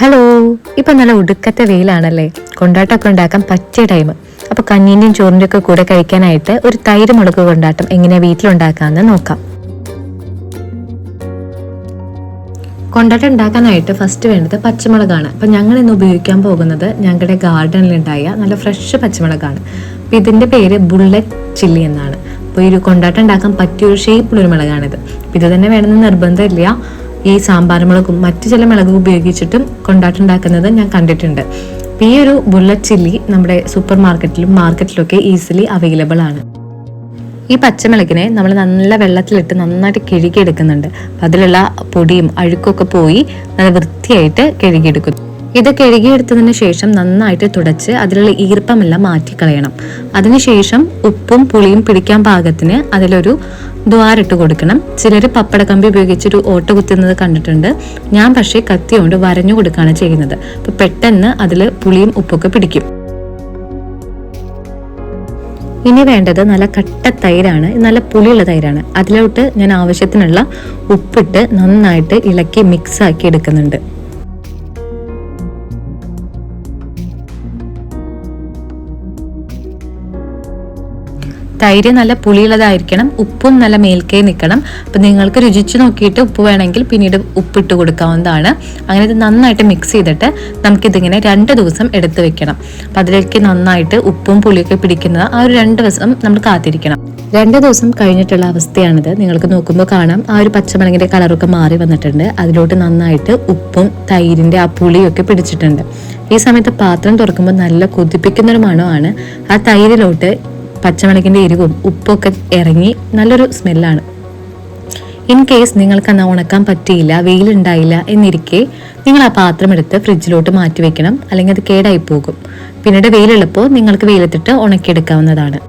Hello, ഇപ്പം നല്ല ഒടുക്കത്തെ വെയിലാണല്ലേ. കൊണ്ടാട്ടമൊക്കെ ഉണ്ടാക്കാൻ പറ്റിയ ടൈം. അപ്പോൾ കഞ്ഞീൻ്റെയും ചോറിൻ്റെ ഒക്കെ കൂടെ കഴിക്കാനായിട്ട് ഒരു തൈര് മുളക് കൊണ്ടാട്ടം എങ്ങനെയാണ് വീട്ടിലുണ്ടാക്കാമെന്ന് നോക്കാം. കൊണ്ടാട്ടം ഉണ്ടാക്കാനായിട്ട് ഫസ്റ്റ് വേണ്ടത് പച്ചമുളകാണ്. അപ്പം ഞങ്ങൾ ഇന്ന് ഉപയോഗിക്കാൻ പോകുന്നത് ഞങ്ങളുടെ ഗാർഡനിലുണ്ടായ നല്ല ഫ്രഷ് പച്ചമുളകാണ്. അപ്പം ഇതിൻ്റെ പേര് ബുള്ളറ്റ് ചില്ലി എന്നാണ്. അപ്പോൾ ഈ ഒരു കൊണ്ടാട്ടം ഉണ്ടാക്കാൻ പറ്റിയൊരു ഷേപ്പുള്ളൊരു മുളകാണിത്. അപ്പം ഇത് തന്നെ വേണമെന്ന് നിർബന്ധമില്ല. ഈ സാമ്പാർ മുളകും മറ്റു ചില മുളകും ഉപയോഗിച്ചിട്ടും കൊണ്ടാട്ടം ഉണ്ടാക്കുന്നത് ഞാൻ കണ്ടിട്ടുണ്ട്. ഈ ഒരു ബുള്ളറ്റ് ചില്ലി നമ്മുടെ സൂപ്പർ മാർക്കറ്റിലൊക്കെ ഈസിലി അവൈലബിൾ ആണ്. ഈ പച്ചമുളകിനെ നമ്മൾ നല്ല വെള്ളത്തിലിട്ട് നന്നായിട്ട് കഴുകിയെടുക്കുന്നുണ്ട്. അതിലുള്ള പൊടിയും അഴുക്കൊക്കെ പോയി നല്ല വൃത്തിയായിട്ട് കഴുകിയെടുക്കുന്നു. ഇത് കഴുകിയെടുത്തതിന് ശേഷം നന്നായിട്ട് തുടച്ച് അതിലുള്ള ഈർപ്പമെല്ലാം മാറ്റിക്കളയണം. അതിനുശേഷം ഉപ്പും പുളിയും പിടിക്കാൻ പാകത്തിന് അതിലൊരു ദ്വാരിട്ട് കൊടുക്കണം. ചിലർ പപ്പടക്കമ്പി ഉപയോഗിച്ചൊരു ഓട്ട കുത്തുന്നത് കണ്ടിട്ടുണ്ട്. ഞാൻ പക്ഷേ കത്തി കൊണ്ട് വരഞ്ഞു കൊടുക്കുകയാണ് ചെയ്യുന്നത്. അപ്പൊ പെട്ടെന്ന് അതിൽ പുളിയും ഉപ്പൊക്കെ പിടിക്കും. ഇനി വേണ്ടത് നല്ല കട്ട തൈരാണ്. നല്ല പുളിയുള്ള തൈരാണ്. അതിലോട്ട് ഞാൻ ആവശ്യത്തിനുള്ള ഉപ്പിട്ട് നന്നായിട്ട് ഇളക്കി മിക്സ് ആക്കി എടുക്കുന്നുണ്ട്. തൈര് നല്ല പുളിയുള്ളതായിരിക്കണം. ഉപ്പും നല്ല മേൽക്കേ നിൽക്കണം. അപ്പം നിങ്ങൾക്ക് രുചിച്ച് നോക്കിയിട്ട് ഉപ്പ് വേണമെങ്കിൽ പിന്നീട് ഉപ്പിട്ട് കൊടുക്കാവുന്നതാണ്. അങ്ങനെ ഇത് നന്നായിട്ട് മിക്സ് ചെയ്തിട്ട് നമുക്കിതിങ്ങനെ 2 ദിവസം എടുത്ത് വെക്കണം. അപ്പം അതിലേക്ക് നന്നായിട്ട് ഉപ്പും പുളിയൊക്കെ പിടിക്കുന്നത് ആ ഒരു 2 ദിവസം നമ്മൾ കാത്തിരിക്കണം. 2 ദിവസം കഴിഞ്ഞിട്ടുള്ള അവസ്ഥയാണിത്. നിങ്ങൾക്ക് നോക്കുമ്പോൾ കാണാം ആ ഒരു പച്ചമുളകിന്റെ കളറൊക്കെ മാറി വന്നിട്ടുണ്ട്. അതിലോട്ട് നന്നായിട്ട് ഉപ്പും തൈരിന്റെ ആ പുളിയൊക്കെ പിടിച്ചിട്ടുണ്ട്. ഈ സമയത്ത് പാത്രം തുറക്കുമ്പോൾ നല്ല കൊതിപ്പിക്കുന്നൊരു മണമാണ്. ആ തൈരിലോട്ട് പച്ചമുളകിന്റെ എരിവും ഉപ്പൊക്കെ ഇറങ്ങി നല്ലൊരു സ്മെല്ലാണ്. ഇൻ കേസ് നിങ്ങൾക്ക് അന്ന് ഉണക്കാൻ പറ്റിയില്ല, വെയിലുണ്ടായില്ല എന്നിരിക്കെ നിങ്ങൾ ആ പാത്രം എടുത്ത് ഫ്രിഡ്ജിലോട്ട് മാറ്റി വെക്കണം. അല്ലെങ്കിൽ അത് കേടായി പോകും. പിന്നീട് വെയിലുള്ളപ്പോൾ നിങ്ങൾക്ക് വെയിലത്തിട്ട് ഉണക്കിയെടുക്കാവുന്നതാണ്.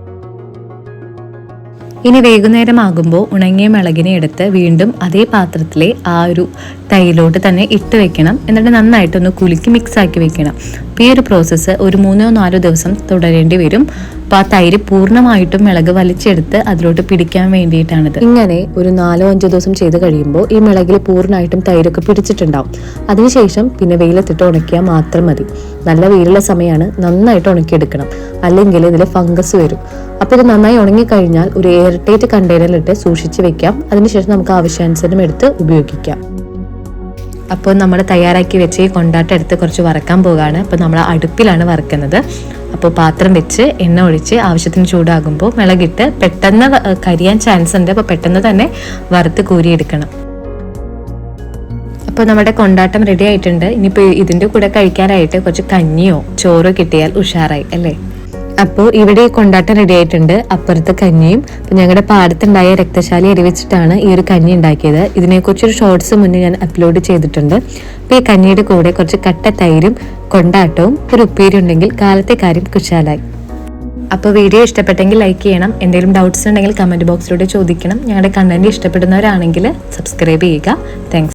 ഇനി വൈകുന്നേരം ആകുമ്പോൾ ഉണങ്ങിയ മുളകിനെ എടുത്ത് വീണ്ടും അതേ പാത്രത്തിലെ ആ ഒരു തൈരിലോട്ട് തന്നെ ഇട്ട് വെക്കണം. എന്നിട്ട് നന്നായിട്ടൊന്ന് കുലുക്കി മിക്സ് ആക്കി വെക്കണം. അപ്പോൾ ഈ ഒരു പ്രോസസ്സ് ഒരു 3-4 ദിവസം തുടരേണ്ടി വരും. അപ്പോൾ ആ തൈര് പൂർണ്ണമായിട്ടും മുളക് വലിച്ചെടുത്ത് അതിലോട്ട് പിടിക്കാൻ വേണ്ടിയിട്ടാണിത്. ഇങ്ങനെ ഒരു 4-5 ദിവസം ചെയ്ത് കഴിയുമ്പോൾ ഈ മുളകിൽ പൂർണ്ണമായിട്ടും തൈരൊക്കെ പിടിച്ചിട്ടുണ്ടാവും. അതിനുശേഷം പിന്നെ വെയിലത്തിട്ട് ഉണക്കിയാൽ മാത്രം മതി. നല്ല വെയിലുള്ള സമയമാണ്, നന്നായിട്ട് ഉണക്കിയെടുക്കണം. അല്ലെങ്കിൽ ഇതിൽ ഫംഗസ് വരും. അപ്പോൾ ഇത് നന്നായി ഉണങ്ങിക്കഴിഞ്ഞാൽ ഒരു എയർ ടൈറ്റ് കണ്ടെയ്നറിലിട്ട് സൂക്ഷിച്ച് വെക്കാം. അതിനുശേഷം നമുക്ക് ആവശ്യാനുസരണം എടുത്ത് ഉപയോഗിക്കാം. അപ്പോൾ നമ്മൾ തയ്യാറാക്കി വെച്ച് ഈ കൊണ്ടാട്ടം എടുത്ത് കുറച്ച് വറക്കാൻ പോവുകയാണ്. അപ്പോൾ നമ്മൾ അടുപ്പിലാണ് വറക്കുന്നത്. അപ്പോൾ പാത്രം വെച്ച് എണ്ണ ഒഴിച്ച് ആവശ്യത്തിന് ചൂടാകുമ്പോൾ മുളകിട്ട് പെട്ടെന്ന് കരിയാൻ ചാൻസ് ഉണ്ട്. അപ്പോൾ പെട്ടെന്ന് തന്നെ വറുത്ത് കോരിയെടുക്കണം. അപ്പോൾ നമ്മുടെ കൊണ്ടാട്ടം റെഡി ആയിട്ടുണ്ട്. ഇനിയിപ്പോൾ ഇതിൻ്റെ കൂടെ കഴിക്കാനായിട്ട് കുറച്ച് കഞ്ഞിയോ ചോറോ കിട്ടിയാൽ ഉഷാറായി അല്ലേ. അപ്പോൾ ഇവിടെ കൊണ്ടാട്ടം റെഡി ആയിട്ടുണ്ട്. അപ്പുറത്ത് കഞ്ഞിയും. അപ്പോൾ ഞങ്ങളുടെ പാടത്തുണ്ടായ രക്തശാലി അരി വെച്ചിട്ടാണ് ഈ ഒരു കഞ്ഞി ഉണ്ടാക്കിയത്. ഇതിനെക്കുറിച്ചൊരു ഷോർട്സ് മുന്നേ ഞാൻ അപ്ലോഡ് ചെയ്തിട്ടുണ്ട്. അപ്പോൾ ഈ കഞ്ഞിയുടെ കൂടെ കുറച്ച് കട്ട തൈരും കൊണ്ടാട്ടവും ഒരു ഉപ്പേരി ഉണ്ടെങ്കിൽ കാലത്തെ കാര്യം കുശാലായി. അപ്പോൾ വീഡിയോ ഇഷ്ടപ്പെട്ടെങ്കിൽ ലൈക്ക് ചെയ്യണം. എന്തെങ്കിലും ഡൗട്ട്സ് ഉണ്ടെങ്കിൽ കമൻറ്റ് ബോക്സിലൂടെ ചോദിക്കണം. ഞങ്ങളുടെ കണ്ടന്റ് ഇഷ്ടപ്പെടുന്നവരാണെങ്കിൽ സബ്സ്ക്രൈബ് ചെയ്യുക. താങ്ക്സ്.